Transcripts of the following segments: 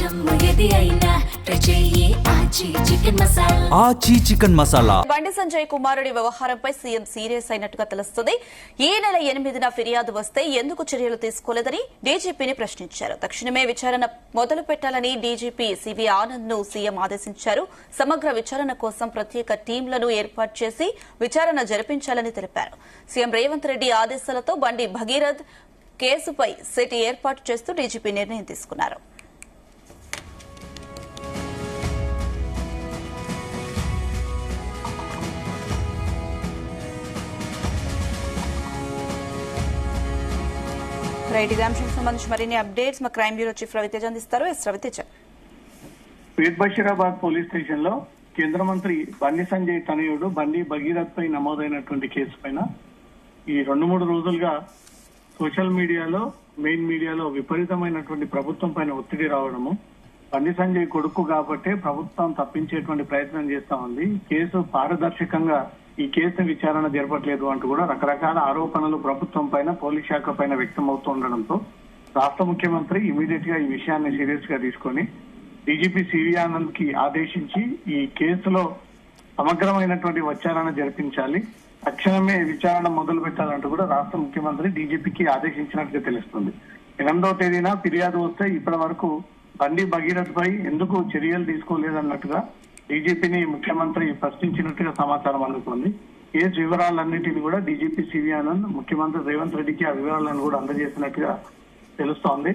ఆచి చికెన్ మసాలా. బండి సంజయ్ కుమారుడి వ్యవహారంపై సీఎం సీరియస్ అయినట్టుగా తెలుస్తుంది. ఈ నెల 8న ఫిర్యాదు వస్తే ఎందుకు చర్యలు తీసుకోలేదని డీజీపీని ప్రశ్నించారు. తక్షణమే విచారణ మొదలు పెట్టాలని డీజీపీ సివి ఆనంద్ ను సీఎం ఆదేశించారు. సమగ్ర విచారణ కోసం ప్రత్యేక టీంలను ఏర్పాటు చేసి విచారణ జరిపించాలని తెలిపారు. సీఎం రేవంత్ రెడ్డి ఆదేశాలతో బండి భగీరథ్ కేసుపై సిట్ ఏర్పాటు చేస్తూ డీజీపీ నిర్ణయం తీసుకున్నారు. రైట్, ఇదే అంశానికి సంబంధించి మరిన్ని అప్డేట్స్ మా క్రైమ్ బ్యూరో చీఫ్ రవితేజ అందిస్తారు. రవితేజ, పేట్ బషీరాబాద్ పోలీస్ స్టేషన్ లో కేంద్ర మంత్రి బండి సంజయ్ తనయుడు బండి భగీరథ్ పై నమోదైనటువంటి కేసు పైన ఈ 2-3 రోజులుగా సోషల్ మీడియాలో, మెయిన్ మీడియాలో విపరీతమైనటువంటి ప్రభుత్వం పైన ఒత్తిడి రావడము, బండి సంజయ్ కొడుకు కాబట్టే ప్రభుత్వం తప్పించేటువంటి ప్రయత్నం చేస్తా ఉంది, కేసు పారదర్శకంగా ఈ కేసు విచారణ జరపట్లేదు అంటూ కూడా రకరకాల ఆరోపణలు ప్రభుత్వం పైన, పోలీస్ శాఖ పైన వ్యక్తం అవుతూ ఉండడంతో రాష్ట్ర ముఖ్యమంత్రి ఇమీడియట్ గా ఈ విషయాన్ని సీరియస్ గా తీసుకొని డీజీపీ సివి ఆనంద్ కి ఆదేశించి ఈ కేసులో సమగ్రమైనటువంటి విచారణ జరిపించాలి, తక్షణమే విచారణ మొదలు పెట్టాలంటూ కూడా రాష్ట్ర ముఖ్యమంత్రి డీజీపీకి ఆదేశించినట్టుగా తెలుస్తుంది. 8వ తేదీన ఫిర్యాదు వస్తే ఇప్పటి వరకు బండి భగీరథ్ పై ఎందుకు చర్యలు తీసుకోలేదన్నట్టుగా డీజీపీని ముఖ్యమంత్రి ప్రశ్నించినట్టుగా సమాచారం అందుకుంది. కేసు వివరాలన్నింటినీ కూడా డీజీపీ సివి ఆనంద్ ముఖ్యమంత్రి రేవంత్ రెడ్డికి ఆ వివరాలను కూడా అందజేసినట్టుగా తెలుస్తోంది.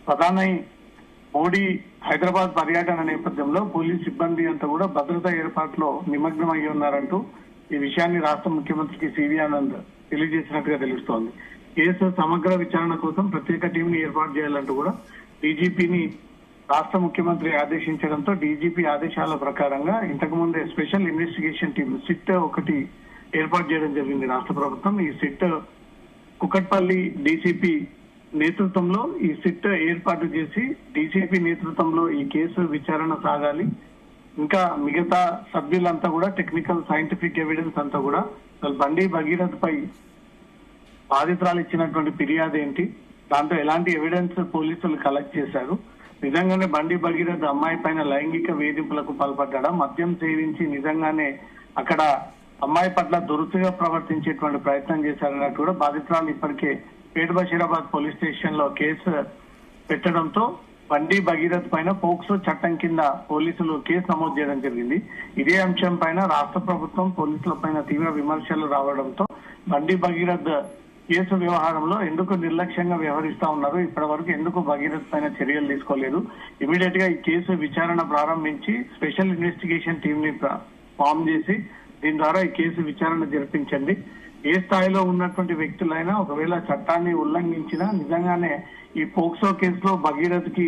ప్రధాని మోడీ హైదరాబాద్ పర్యటన నేపథ్యంలో పోలీస్ సిబ్బంది అంతా కూడా భద్రతా ఏర్పాట్లో నిమగ్నం అయ్యి ఉన్నారంటూ ఈ విషయాన్ని రాష్ట్ర ముఖ్యమంత్రికి సివి ఆనంద్ తెలియజేసినట్టుగా తెలుస్తోంది. కేసు సమగ్ర విచారణ కోసం ప్రత్యేక టీంని ఏర్పాటు చేయాలంటూ కూడా డీజీపీని రాష్ట్ర ముఖ్యమంత్రి ఆదేశించడంతో డీజీపీ ఆదేశాల ప్రకారంగా ఇంతకు ముందే స్పెషల్ ఇన్వెస్టిగేషన్ టీం సిట్ ఒకటి ఏర్పాటు చేయడం జరిగింది రాష్ట్ర ప్రభుత్వం. ఈ సిట్ కుకట్పల్లి డీసీపీ నేతృత్వంలో ఈ సిట్ ఏర్పాటు చేసి డీసీపీ నేతృత్వంలో ఈ కేసు విచారణ సాగాలి. ఇంకా మిగతా సభ్యులంతా కూడా టెక్నికల్, సైంటిఫిక్ ఎవిడెన్స్ అంతా కూడా బండి భగీరథ్ పై బాధితురాలు ఇచ్చినటువంటి ఫిర్యాదు ఏంటి, దాంతో ఎలాంటి ఎవిడెన్స్ పోలీసులు కలెక్ట్ చేశారు, నిజంగానే బండి భగీరథ్ అమ్మాయి పైన లైంగిక వేధింపులకు పాల్పడ్డా, మద్యం సేవించి నిజంగానే అక్కడ అమ్మాయి పట్ల దురుసుగా ప్రవర్తించేటువంటి ప్రయత్నం చేశారన్నట్టు కూడా బాధితురాలు ఇప్పటికే పేట్ బషీరాబాద్ పోలీస్ స్టేషన్ లో కేసు పెట్టడంతో బండి భగీరథ్ పైన పోక్సో చట్టం కింద పోలీసులు కేసు నమోదు చేయడం జరిగింది. ఇదే అంశం పైన రాష్ట్ర ప్రభుత్వం పోలీసుల పైన తీవ్ర విమర్శలు రావడంతో బండి భగీరథ్ కేసు వ్యవహారంలో ఎందుకు నిర్లక్ష్యంగా వ్యవహరిస్తా ఉన్నారు, ఇప్పటి వరకు ఎందుకు భగీరథ్ పైన చర్యలు తీసుకోలేదు, ఇమీడియట్ గా ఈ కేసు విచారణ ప్రారంభించి స్పెషల్ ఇన్వెస్టిగేషన్ టీం ని ఫామ్ చేసి దీని ద్వారా ఈ కేసు విచారణ జరిపించండి. ఏ స్థాయిలో ఉన్నటువంటి వ్యక్తులైనా ఒకవేళ చట్టాన్ని ఉల్లంఘించినా నిజంగానే ఈ పోక్సో కేసులో భగీరథ్ కి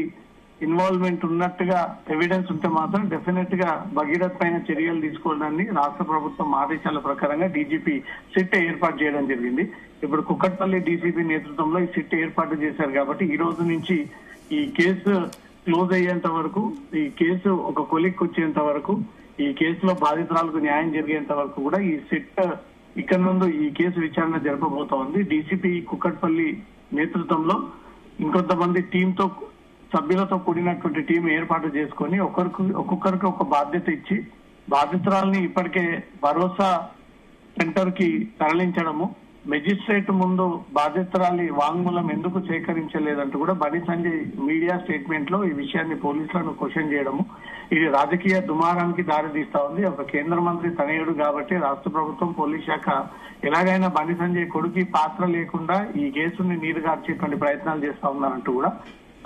ఇన్వాల్వ్మెంట్ ఉన్నట్టుగా ఎవిడెన్స్ ఉంటే మాత్రం డెఫినెట్ గా భగీరథ్ పైన చర్యలు తీసుకోవడాన్ని రాష్ట్ర ప్రభుత్వం ఆదేశాల ప్రకారంగా డీజీపీ సిట్ ఏర్పాటు చేయడం జరిగింది. ఇప్పుడు కుకట్పల్లి డీసీపీ నేతృత్వంలో ఈ సిట్ ఏర్పాటు చేశారు కాబట్టి ఈ రోజు నుంచి ఈ కేసు క్లోజ్ అయ్యేంత వరకు, ఈ కేసు ఒక కొలిక్కి వచ్చేంత వరకు, ఈ కేసులో బాధితురాలకు న్యాయం జరిగేంత వరకు కూడా ఈ సిట్ ఇక్కడ నుండి ఈ కేసు విచారణ జరపబోతా ఉంది. డీసీపీ కుకట్పల్లి నేతృత్వంలో ఇంకొంతమంది టీంతో, సభ్యులతో కూడినటువంటి టీం ఏర్పాటు చేసుకొని ఒక్కొక్కరికి ఒక బాధ్యత ఇచ్చి బాధితురాలని ఇప్పటికే భరోసా సెంటర్ కి తరలించడము, మెజిస్ట్రేట్ ముందు బాధితురాలి వాంగ్మూలం ఎందుకు సేకరించలేదంటూ కూడా బండి సంజయ్ మీడియా స్టేట్మెంట్ లో ఈ విషయాన్ని పోలీసులను క్వశ్చన్ చేయడము, ఇది రాజకీయ దుమారానికి దారి తీస్తా ఉంది. ఒక కేంద్ర మంత్రి తనయుడు కాబట్టి రాష్ట్ర ప్రభుత్వం, పోలీస్ శాఖ ఎలాగైనా బండి సంజయ్ కొడుకు పాత్ర లేకుండా ఈ కేసుని నీరుగార్చేటువంటి ప్రయత్నాలు చేస్తా ఉన్నారంటూ కూడా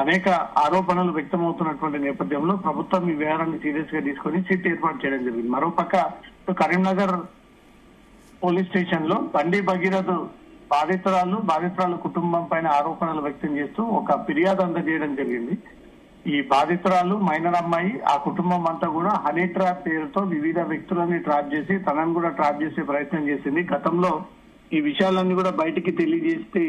అనేక ఆరోపణలు వ్యక్తమవుతున్నటువంటి నేపథ్యంలో ప్రభుత్వం ఈ వ్యవహారాన్ని సీరియస్ గా తీసుకొని సిట్ ఏర్పాటు చేయడం జరిగింది. మరోపక్క కరీంనగర్ పోలీస్ స్టేషన్ లో బండి భగీరథ్ బాధితురాలు కుటుంబం పైన ఆరోపణలు వ్యక్తం చేస్తూ ఒక ఫిర్యాదు అందజేయడం జరిగింది. ఈ బాధితురాలు మైనర్ అమ్మాయి, ఆ కుటుంబం అంతా కూడా హనీ ట్రాప్ పేరుతో వివిధ వ్యక్తులని ట్రాప్ చేసి తనను కూడా ట్రాప్ చేసే ప్రయత్నం చేసింది. గతంలో ఈ విషయాలన్నీ కూడా బయటికి తెలియజేస్తే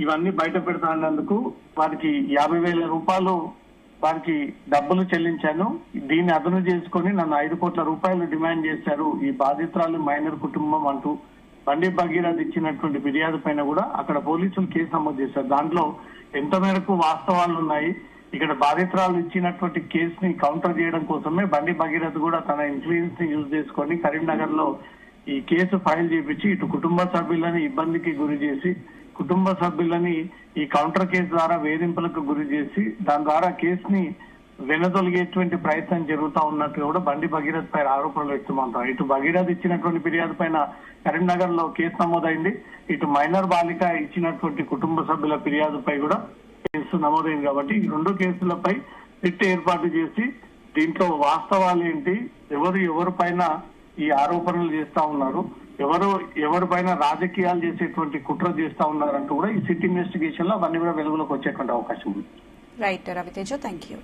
ఇవన్నీ బయట పెడతానందుకు వారికి 50,000 రూపాయలు వారికి డబ్బులు చెల్లించాను, దీన్ని అదను చేసుకుని నన్ను 5 కోట్ల రూపాయలు డిమాండ్ చేశారు ఈ బాధితురాలు మైనర్ కుటుంబం అంటూ బండి భగీరథ్ ఇచ్చినటువంటి ఫిర్యాదు పైన కూడా అక్కడ పోలీసులు కేసు నమోదు చేశారు. దాంట్లో ఎంత మేరకు వాస్తవాలు ఉన్నాయి, ఇక్కడ బాధితురాలు ఇచ్చినటువంటి కేసుని కౌంటర్ చేయడం కోసమే బండి భగీరథ్ కూడా తన ఇన్ఫ్లుయెన్స్ ని యూజ్ చేసుకొని కరీంనగర్ లో ఈ కేసు ఫైల్ చేపించి ఇటు కుటుంబ సభ్యులని ఇబ్బందికి గురి చేసి కుటుంబ సభ్యులని ఈ కౌంటర్ కేసు ద్వారా వేధింపులకు గురి చేసి దాని ద్వారా కేసుని వెనదొలిగేటువంటి ప్రయత్నం జరుగుతా ఉన్నట్టు కూడా బండి భగీరథ్ పై ఆరోపణలు వ్యక్తమవుతాయి. ఇటు భగీరథ్ ఇచ్చినటువంటి ఫిర్యాదు పైన కరీంనగర్ లో కేసు నమోదైంది. ఇటు మైనర్ బాలిక ఇచ్చినటువంటి కుటుంబ సభ్యుల ఫిర్యాదుపై కూడా కేసు నమోదైంది. కాబట్టి ఈ రెండు కేసులపై సిట్ ఏర్పాటు చేసి దీంట్లో వాస్తవాలు ఏంటి, ఎవరిపైన ఈ ఆరోపణలు చేస్తా ఉన్నారు, ఎవరిపైన రాజకీయాలు చేసేటువంటి కుట్ర చేస్తా ఉన్నారంటూ కూడా ఈ సిట్ ఇన్వెస్టిగేషన్ లో అవన్నీ కూడా వెలుగులోకి వచ్చేటువంటి అవకాశం ఉంది. Right Ravi Teja, thank you.